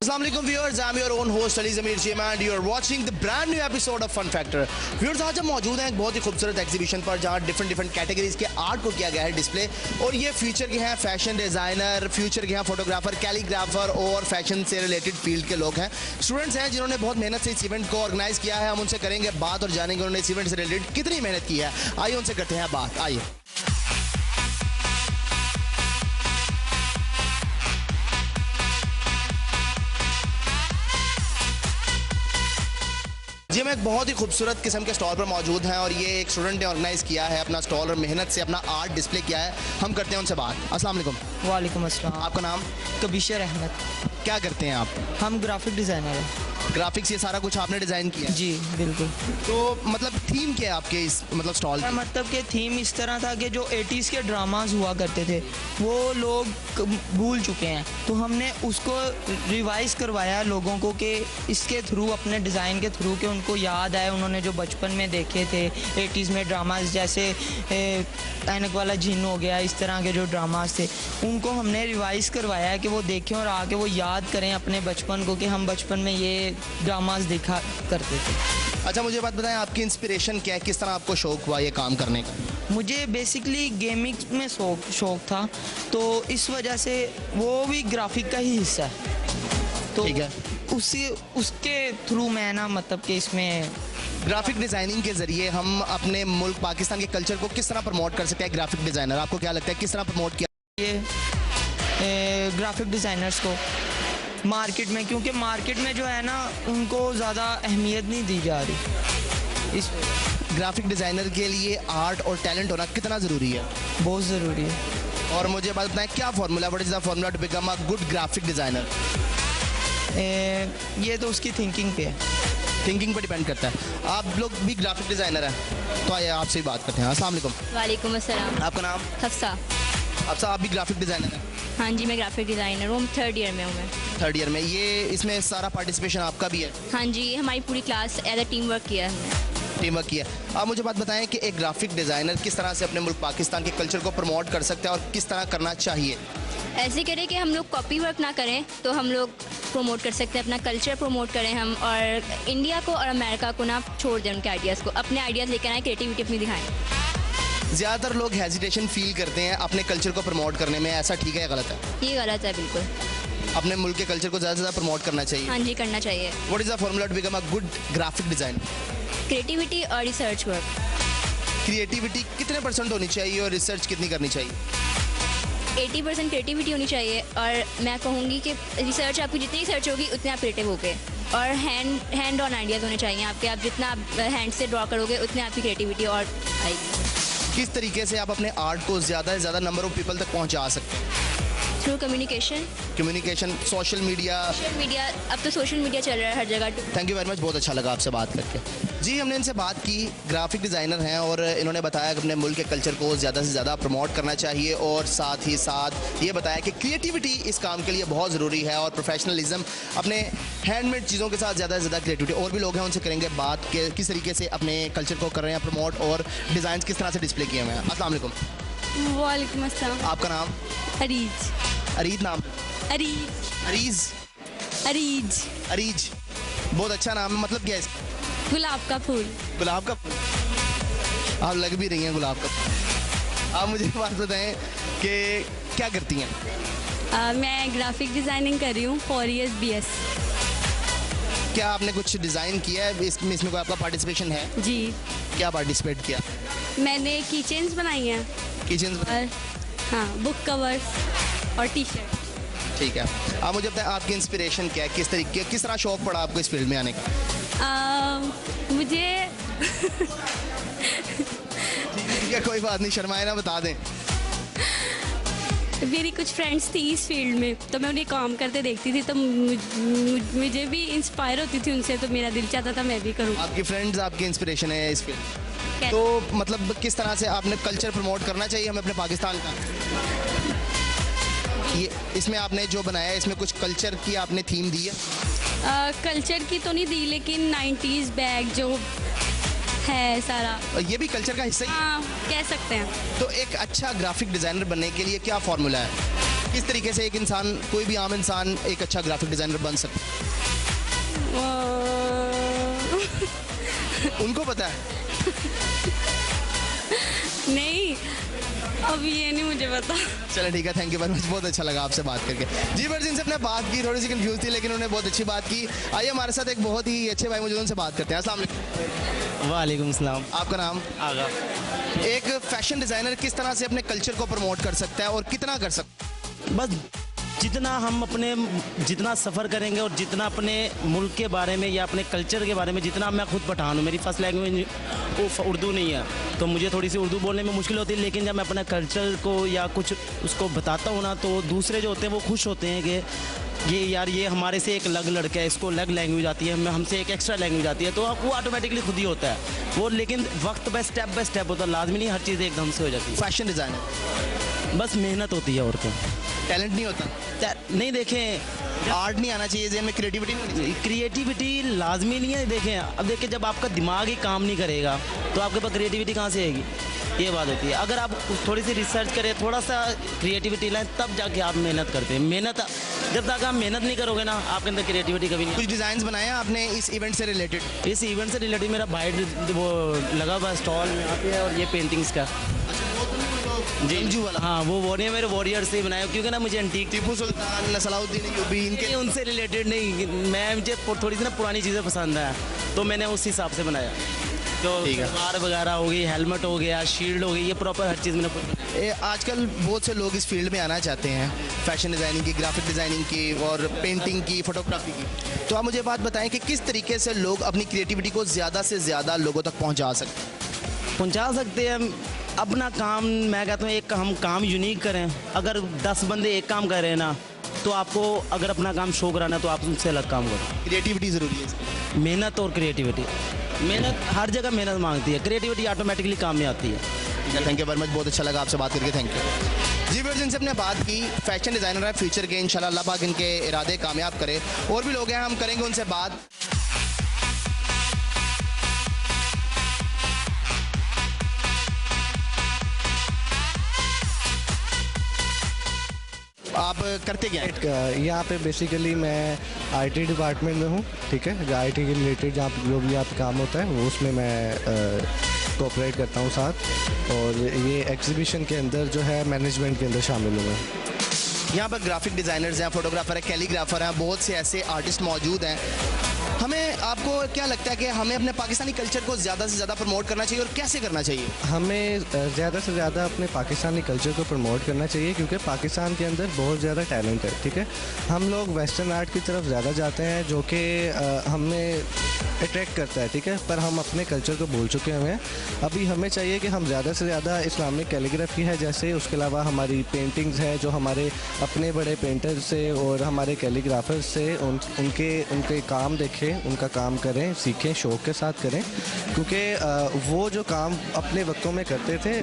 Assalamu alaikum viewers, I'm your own host Ali Zamir Jim and you're watching the brand new episode of Fun Factor. Viewers, आज हम मौजूद हैं एक बहुत ही खूबसूरत एग्जीबिशन पर जहाँ डिफरेंट कैटेगरीज के आर्ट को किया गया है डिस्प्ले। और ये फ्यूचर के हैं फैशन डिज़ाइनर, फ्यूचर के हैं फोटोग्राफर, कैलीग्राफर और फैशन से रिलेटेड फील्ड के लोग हैं, स्टूडेंट्स हैं जिन्होंने बहुत मेहनत से इस इवेंट को ऑर्गेनाइज किया है। हम उनसे करेंगे बात और जानेंगे उन्होंने इस इवेंट से रिलेटेड कितनी मेहनत की है। आइए उनसे करते हैं बात। आइए जी, हम एक बहुत ही खूबसूरत किस्म के स्टॉल पर मौजूद हैं और ये एक स्टूडेंट ने ऑर्गेनाइज किया है अपना स्टॉल और मेहनत से अपना आर्ट डिस्प्ले किया है। हम करते हैं उनसे बात। अस्सलाम वालेकुम। वालेकुम अस्सलाम। आपका नाम? कबीशर अहमद। क्या करते हैं आप? हम ग्राफिक डिज़ाइनर हैं। ग्राफिक्स ये सारा कुछ आपने डिज़ाइन किया? जी बिल्कुल। तो मतलब थीम क्या है आपके इस मतलब स्टॉल की? मतलब कि थीम इस तरह था कि जो 80s के ड्रामाज हुआ करते थे वो लोग भूल चुके हैं, तो हमने उसको रिवाइज करवाया लोगों को कि इसके थ्रू, अपने डिज़ाइन के थ्रू, कि उनको याद आए उन्होंने जो बचपन में देखे थे 80s में ड्रामाज, जैसे ऐनक वाला जिन हो गया, इस तरह के जो ड्रामाज थे उनको हमने रिवाइज करवाया है कि वो देखें और आके वो याद करें अपने बचपन को कि हम बचपन में ये ड्रामाज देखा करते थे। अच्छा, मुझे बात बताएं आपकी इंस्पिरेशन क्या है, किस तरह आपको शौक हुआ ये काम करने का? मुझे बेसिकली गेमिंग में शौक था, तो इस वजह से वो भी ग्राफिक का ही हिस्सा है, तो ठीक है। उसके थ्रू मैं ना मतलब कि इसमें ग्राफिक डिज़ाइनिंग के ज़रिए हम अपने मुल्क पाकिस्तान के कल्चर को किस तरह प्रमोट कर सकते हैं? ग्राफिक डिज़ाइनर आपको क्या लगता है किस तरह प्रमोट किया ये ग्राफिक डिज़ाइनर्स को मार्केट में, क्योंकि मार्केट में जो है ना उनको ज़्यादा अहमियत नहीं दी जा रही। इस ग्राफिक डिज़ाइनर के लिए आर्ट और टैलेंट होना कितना ज़रूरी है? बहुत ज़रूरी है। और मुझे बात बताएं क्या formula, what is the formula to become a good graphic designer? ये तो उसकी थिंकिंग पे है। थिंकिंग पर डिपेंड करता है। आप लोग भी ग्राफिक डिज़ाइनर हैं, तो आइए आपसे ही बात करते हैं। अस्सलाम वालेकुम। वालेकुम अस्सलाम। आपका नाम? हफ्सा। हफ्सा, आप भी ग्राफिक डिज़ाइनर हैं? हाँ जी, मैं ग्राफिक डिज़ाइनर हूँ, 3rd ईयर में हूँ मैं। 3rd ईयर में। ये इसमें सारा पार्टिसिपेशन आपका भी है? हाँ जी, हमारी पूरी class as a team work किया है हमने। टीम वर्क किया। आप मुझे बात बताएं कि एक ग्राफिक डिज़ाइनर किस तरह से अपने मुल्क पाकिस्तान के कल्चर को प्रमोट कर सकता है और किस तरह करना चाहिए? ऐसे करें कि हम लोग कॉपी वर्क ना करें, तो हम लोग प्रमोट कर सकते हैं, अपना कल्चर प्रमोट करें हम, और इंडिया को और अमेरिका को ना छोड़ दें उनके आइडियाज़ को, अपने आइडियाज़ लेकर आएँ, क्रिएटिविटी अपनी दिखाएँ। ज़्यादातर लोग हेजिटेशन फील करते हैं अपने कल्चर को प्रमोट करने में, ऐसा ठीक है या गलत है? ये गलत है बिल्कुल। अपने मुल्क के कल्चर को ज़्यादा से ज़्यादा प्रमोट करना चाहिए। हाँ जी, करना चाहिए। What is the formula to become a good graphic design? Creativity और रिसर्च वर्क। क्रिएटिविटी कितने % होनी चाहिए और रिसर्च कितनी करनी चाहिए? 80% क्रिएटिविटी होनी चाहिए, और मैं कहूँगी कि रिसर्च, आपकी जितनी रिसर्च होगी उतने आप क्रिएटिव होगे, और हैंड ऑन आइडियाज़ होने चाहिए आपके। आप जितना आप हैंड से ड्रॉ करोगे उतने आपकी क्रिएटिविटी और आएगी। किस तरीके से आप अपने आर्ट को ज़्यादा से ज़्यादा नंबर ऑफ पीपल तक पहुंचा सकते हैं? Through communication. Social media. अब तो सोशल मीडिया चल रहा है हर जगह। थैंक यू वेरी मच, बहुत अच्छा लगा आपसे बात करके। जी, हमने इनसे बात की, ग्राफिक डिज़ाइनर हैं और इन्होंने बताया कि अपने मुल्क के कल्चर को ज़्यादा से ज़्यादा प्रमोट करना चाहिए, और साथ ही साथ ये बताया कि क्रिएटिविटी इस काम के लिए बहुत ज़रूरी है, और प्रोफेशनलिज्म, अपने हैंडमेड चीज़ों के साथ ज़्यादा से ज़्यादा क्रिएटिविटी। और भी लोग हैं, उनसे करेंगे बात कि किस तरीके से अपने कल्चर को कर रहे हैं प्रमोट और डिज़ाइन किस तरह से डिस्प्ले किए हुए हैं। अस्सलाम वालेकुम। वालेकुम अस्सलाम। आपका नाम? अरीज। अरीज नाम? अरीज। अरीज, बहुत अच्छा नाम है। मतलब क्या है इसका? गुलाब का फूल। गुलाब का फूल। आप लग भी रही हैं गुलाब का फूल। आप मुझे बात बताएं कि क्या करती हैं? मैं ग्राफिक डिज़ाइनिंग कर रही हूँ, 4 years BS। क्या आपने कुछ डिज़ाइन किया है इसमें कोई आपका पार्टिसिपेशन है? जी, क्या पार्टिसिपेट किया? मैंने की चेन्स बनाई हैं, किचन। और हाँ, बुक कवर्स और टी शर्ट। ठीक है। आप मुझे बताएं आपकी इंस्पिरेशन क्या है, किस तरह शौक पड़ा आपको इस फील्ड में आने का? मुझे ठीक है, कोई बात नहीं, शर्माए ना, बता दें। मेरी कुछ फ्रेंड्स थी इस फील्ड में, तो मैं उन्हें काम करते देखती थी, तो मुझे भी इंस्पायर होती थी उनसे, तो मेरा दिल चाहता था मैं भी करूँ। आपकी फ्रेंड्स आपकी इंस्पिरेशन है इस फील्ड? तो मतलब किस तरह से आपने कल्चर प्रमोट करना चाहिए हमें अपने पाकिस्तान का? ये इसमें आपने जो बनाया है, इसमें कुछ कल्चर की आपने थीम दी है? कल्चर की तो नहीं दी, लेकिन 90s बैग जो है सारा, ये भी कल्चर का हिस्सा ही? हाँ, कह सकते हैं। तो एक अच्छा ग्राफिक डिज़ाइनर बनने के लिए क्या फार्मूला है? किस तरीके से एक इंसान, कोई भी आम इंसान एक अच्छा ग्राफिक डिज़ाइनर बन सकता है? उनको पता है? नहीं, अब ये नहीं मुझे पता। चलो ठीक है, थैंक यू वेरी मच, बहुत अच्छा लगा आपसे बात करके। जी बट जिनसे अपने बात की, थोड़ी सी कंफ्यूज थी लेकिन उन्होंने बहुत अच्छी बात की। आइए हमारे साथ एक बहुत ही अच्छे भाई मौजूद हैं, उनसे बात करते हैं। अस्सलाम वालेकुम। वालेकुम सलाम। आपका नाम? आगा। एक फैशन डिज़ाइनर किस तरह से अपने कल्चर को प्रमोट कर सकता है और कितना कर सकता है? बस जितना सफ़र करेंगे और जितना अपने मुल्क के बारे में या अपने कल्चर के बारे में, जितना मैं खुद पठान हूँ, मेरी फर्स्ट लैंग्वेज वो उर्दू नहीं है, तो मुझे थोड़ी सी उर्दू बोलने में मुश्किल होती है, लेकिन जब मैं अपने कल्चर को या कुछ उसको बताता हूँ ना, तो दूसरे जो होते हैं वो खुश होते हैं कि ये यार ये हमारे से एक अलग लड़का है, इसको अलग लैंग्वेज आती है, हमसे एक एक्स्ट्रा लैंग्वेज आती है, तो वो ऑटोमेटिकली खुद ही होता है वो। लेकिन वक्त बाय स्टेप होता है, लाजमी नहीं हर चीज़ एकदम से हो जाती है। फैशन डिज़ाइनर बस मेहनत होती है और क्या, टैलेंट नहीं होता? नहीं देखें, आर्ट नहीं आना चाहिए जेन में, क्रिएटिविटी नहीं होनी चाहिए? क्रिएटिविटी लाजमी नहीं है। देखें, अब देखिए, जब आपका दिमाग ही काम नहीं करेगा तो आपके पास क्रिएटिविटी कहाँ से आएगी, ये बात होती है। अगर आप थोड़ी सी रिसर्च करें, थोड़ा सा क्रिएटिविटी लाएं, तब जाके आप मेहनत करते हैं। मेहनत जब तक आप मेहनत नहीं करोगे ना, आपके अंदर क्रिएटिविटी कभी नहीं। कुछ डिज़ाइंस बनाए हैं आपने इस इवेंट से रिलेटेड? इस इवेंट से रिलेटेड मेरा भाई वो लगा हुआ स्टॉल यहाँ पे है, और ये पेंटिंग्स का जी वाला? हाँ, वो नहीं, मेरे वॉरियर से बनाया, क्योंकि ना मुझे एंटीक, टीपू सुल्तान, सलाउद्दीन अय्यूबी, इनके उनसे रिलेटेड नहीं, मुझे थोड़ी सी ना पुरानी चीज़ें पसंद है, तो मैंने उस हिसाब से बनाया। तो तलवार वगैरह हो गई, हेलमेट हो गया, शील्ड हो गई, ये प्रॉपर हर चीज़ मैंने। आजकल बहुत से लोग इस फील्ड में आना चाहते हैं, फैशन डिज़ाइनिंग की, ग्राफिक डिज़ाइनिंग की और पेंटिंग की, फोटोग्राफी की। तो आप मुझे बात बताएं कि किस तरीके से लोग अपनी क्रिएटिविटी को ज़्यादा से ज़्यादा लोगों तक पहुंचा सकते हैं। अपना काम, मैं कहता हूँ, एक हम काम यूनिक करें। अगर 10 बंदे एक काम कर रहे हैं ना, तो आपको अगर अपना काम शो कराना है तो आप उनसे अलग काम करो। क्रिएटिविटी ज़रूरी है, मेहनत और क्रिएटिविटी। मेहनत हर जगह मेहनत मांगती है, क्रिएटिविटी ऑटोमेटिकली काम में आती है। थैंक यू वेरी मच, बहुत अच्छा लगा आपसे बात करके, थैंक यू। जी वर्जिन से हमने बात की, फैशन डिज़ाइनर है फ्यूचर के, इंशाल्लाह अल्लाह पाक इनके इरादे कामयाब करे। और भी लोग हैं, हम करेंगे उनसे बात। आप करते क्या हैं? यहाँ पे बेसिकली मैं आईटी डिपार्टमेंट में हूँ, ठीक है। जो आईटी के रिलेटेड जहाँ जो भी यहाँ पे काम होता है वो उसमें मैं कोऑपरेट करता हूँ साथ, और ये एग्जीबिशन के अंदर जो है मैनेजमेंट के अंदर शामिल हूँ मैं। यहाँ पर ग्राफिक डिज़ाइनर्स हैं, फोटोग्राफर हैं, कैलीग्राफर हैं, बहुत से ऐसे आर्टिस्ट मौजूद हैं। हमें, आपको क्या लगता है कि हमें अपने पाकिस्तानी कल्चर को ज़्यादा से ज़्यादा प्रमोट करना चाहिए और कैसे करना चाहिए? हमें ज़्यादा से ज़्यादा अपने पाकिस्तानी कल्चर को प्रमोट करना चाहिए, क्योंकि पाकिस्तान के अंदर बहुत ज़्यादा टैलेंट है, ठीक है। हम लोग वेस्टर्न आर्ट की तरफ ज़्यादा जाते हैं, जो कि हमें अट्रैक्ट करता है, ठीक है, पर हम अपने कल्चर को भूल चुके हैं। अभी हमें चाहिए कि हम ज़्यादा से ज़्यादा इस्लामिक कैलीग्राफी है जैसे, उसके अलावा हमारी पेंटिंग्स है जो हमारे अपने बड़े पेंटर से और हमारे कैलीग्राफर्स से उनके काम देखें, उनका काम करें, सीखें, शौक़ के साथ करें, क्योंकि वो जो काम अपने वक्तों में करते थे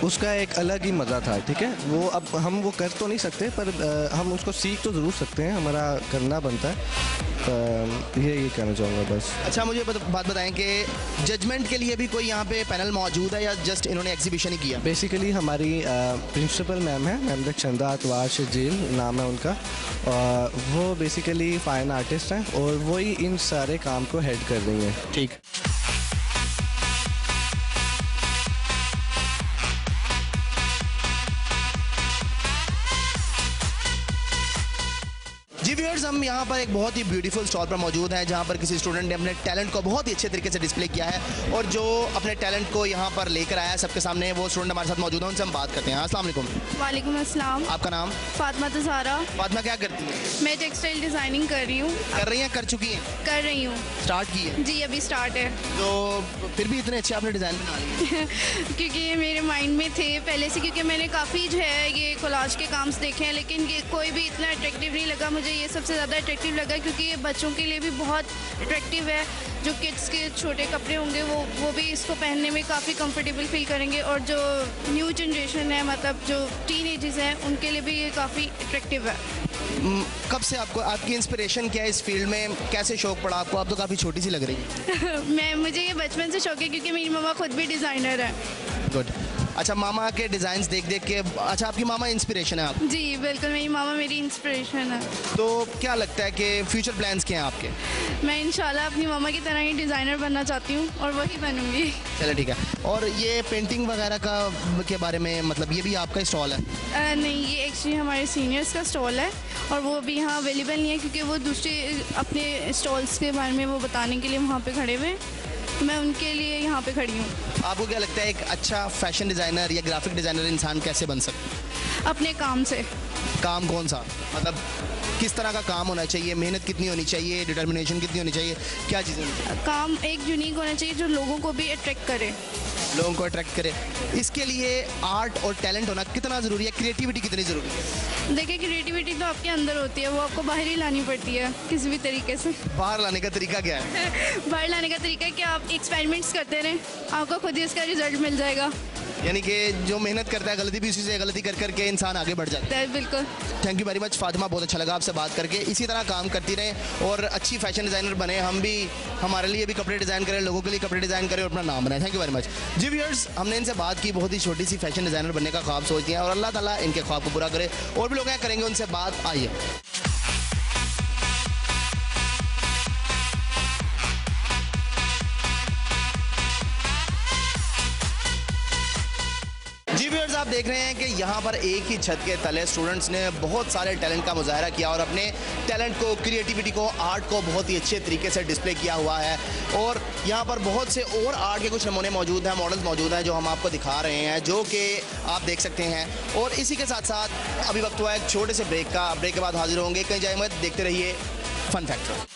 उसका एक अलग ही मज़ा था, ठीक है। वो अब हम वो कर तो नहीं सकते, पर हम उसको सीख तो ज़रूर सकते हैं, हमारा करना बनता है। ये कहना चाहूँगा बस। अच्छा, मुझे बात बताएं कि जजमेंट के लिए भी कोई यहाँ पे पैनल मौजूद है या जस्ट इन्होंने एग्जीबिशन ही किया? बेसिकली हमारी प्रिंसिपल मैम है, मैम चंदा अतवार शजील नाम है उनका, वो बेसिकली फाइन आर्टिस्ट हैं और वही इन सारे काम को हेड कर रही हैं। ठीक। जी व्यूअर्स, हम यहाँ पर एक बहुत ही ब्यूटीफुल स्टॉल पर मौजूद हैं जहाँ पर किसी स्टूडेंट ने अपने टैलेंट को बहुत ही अच्छे तरीके से डिस्प्ले किया है और जो अपने टैलेंट को यहाँ पर लेकर आया है सबके सामने, वो स्टूडेंट हमारे साथ मौजूद है, उनसे हम बात करते हैं। अस्सलाम वालेकुम। वालेकुम अस्सलाम। आपका नाम? फातिमा तज़ारा। फातिमा क्या करती है? मैं टेक्सटाइल डिज़ाइनिंग कर रही हूँ। कर रही हैं, कर चुकी हैं? कर रही हूँ। स्टार्ट की है? जी अभी स्टार्ट है। तो फिर भी इतने अच्छे आपने डिज़ाइन बना लिए? क्योंकि ये मेरे माइंड में थे पहले से, क्योंकि मैंने काफ़ी जो है ये कोलाज के काम्स देखे हैं, लेकिन ये कोई भी इतना अट्रैक्टिव नहीं लगा मुझे। ये सबसे ज़्यादा अट्रैक्टिव लगा क्योंकि ये बच्चों के लिए भी बहुत अट्रैक्टिव है। जो किड्स के छोटे कपड़े होंगे वो भी इसको पहनने में काफ़ी कंफर्टेबल फील करेंगे, और जो न्यू जनरेशन है, मतलब जो टीनेजर्स हैं, उनके लिए भी ये काफ़ी अट्रैक्टिव है। कब से आपकी इंस्पिरेशन क्या है इस फील्ड में? कैसे शौक पड़ा आपको? आप तो काफ़ी छोटी सी लग रही है। मुझे ये बचपन से शौक है क्योंकि मेरी मम्मा खुद भी डिज़ाइनर है। गुड। अच्छा, मामा के डिज़ाइंस देख देख के, अच्छा आपकी मामा इंस्पिरेशन है आप, जी बिल्कुल, मेरी मामा मेरी इंस्पिरेशन है। तो क्या लगता है कि फ्यूचर प्लान्स क्या हैं आपके? मैं इंशाल्लाह अपनी मामा की तरह ही डिज़ाइनर बनना चाहती हूँ और वही बनूंगी। चलो ठीक है। और ये पेंटिंग वगैरह का के बारे में, मतलब ये भी आपका स्टॉल है? नहीं, ये एक्चुअली हमारे सीनियर्स का स्टॉल है और वो अभी यहाँ अवेलेबल नहीं है क्योंकि वो दूसरे अपने स्टॉल्स के बारे में वो बताने के लिए वहाँ पे खड़े हुए हैं, तो मैं उनके लिए यहाँ पे खड़ी हूँ। आपको क्या लगता है एक अच्छा फैशन डिज़ाइनर या ग्राफिक डिज़ाइनर इंसान कैसे बन सकता है? अपने काम से। काम कौन सा, मतलब किस तरह का काम होना चाहिए, मेहनत कितनी होनी चाहिए, डिटर्मिनेशन कितनी होनी चाहिए, क्या चीज़ें? काम एक यूनिक होना चाहिए जो लोगों को भी अट्रैक्ट करे। लोगों को अट्रैक्ट करे। इसके लिए आर्ट और टैलेंट होना कितना ज़रूरी है, क्रिएटिविटी कितनी ज़रूरी है? देखिए, क्रिएटिविटी तो आपके अंदर होती है, वो आपको बाहर ही लानी पड़ती है किसी भी तरीके से। बाहर लाने का तरीका क्या है? बाहर लाने का तरीका है कि आप एक्सपेरिमेंट्स करते रहें, आपको खुद ही इसका रिजल्ट मिल जाएगा। यानी कि जो मेहनत करता है, गलती भी उसी से, गलती कर करके इंसान आगे बढ़ जाता है। बिल्कुल। Thank you very much Fatima, बहुत अच्छा लगा आपसे बात करके। इसी तरह काम करती रहें और अच्छी फैशन डिज़ाइनर बने, हम भी, हमारे लिए भी कपड़े डिज़ाइन करें, लोगों के लिए कपड़े डिज़ाइन करें और अपना नाम बनाएं। थैंक यू वेरी मच जी व्यूअर्स, हमने इनसे बात की, बहुत ही छोटी सी फैशन डिज़ाइनर बनने का ख्वाब सोचती हैं और अल्लाह ताला इनके ख्वाब को पूरा करे। और भी लोग हैं, करेंगे उनसे बात, आइए। जी व्यूअर्स, आप देख रहे हैं कि यहाँ पर एक ही छत के तले स्टूडेंट्स ने बहुत सारे टैलेंट का मुजाहरा किया और अपने टैलेंट को, क्रिएटिविटी को, आर्ट को बहुत ही अच्छे तरीके से डिस्प्ले किया हुआ है। और यहाँ पर बहुत से और आर्ट के कुछ नमूने मौजूद हैं, मॉडल्स मौजूद हैं जो हम आपको दिखा रहे हैं, जो कि आप देख सकते हैं। और इसी के साथ साथ अभी वक्त हुआ है एक छोटे से ब्रेक का। ब्रेक के बाद हाजिर होंगे, कहीं जाए मत, देखते रहिए फन फैक्टर।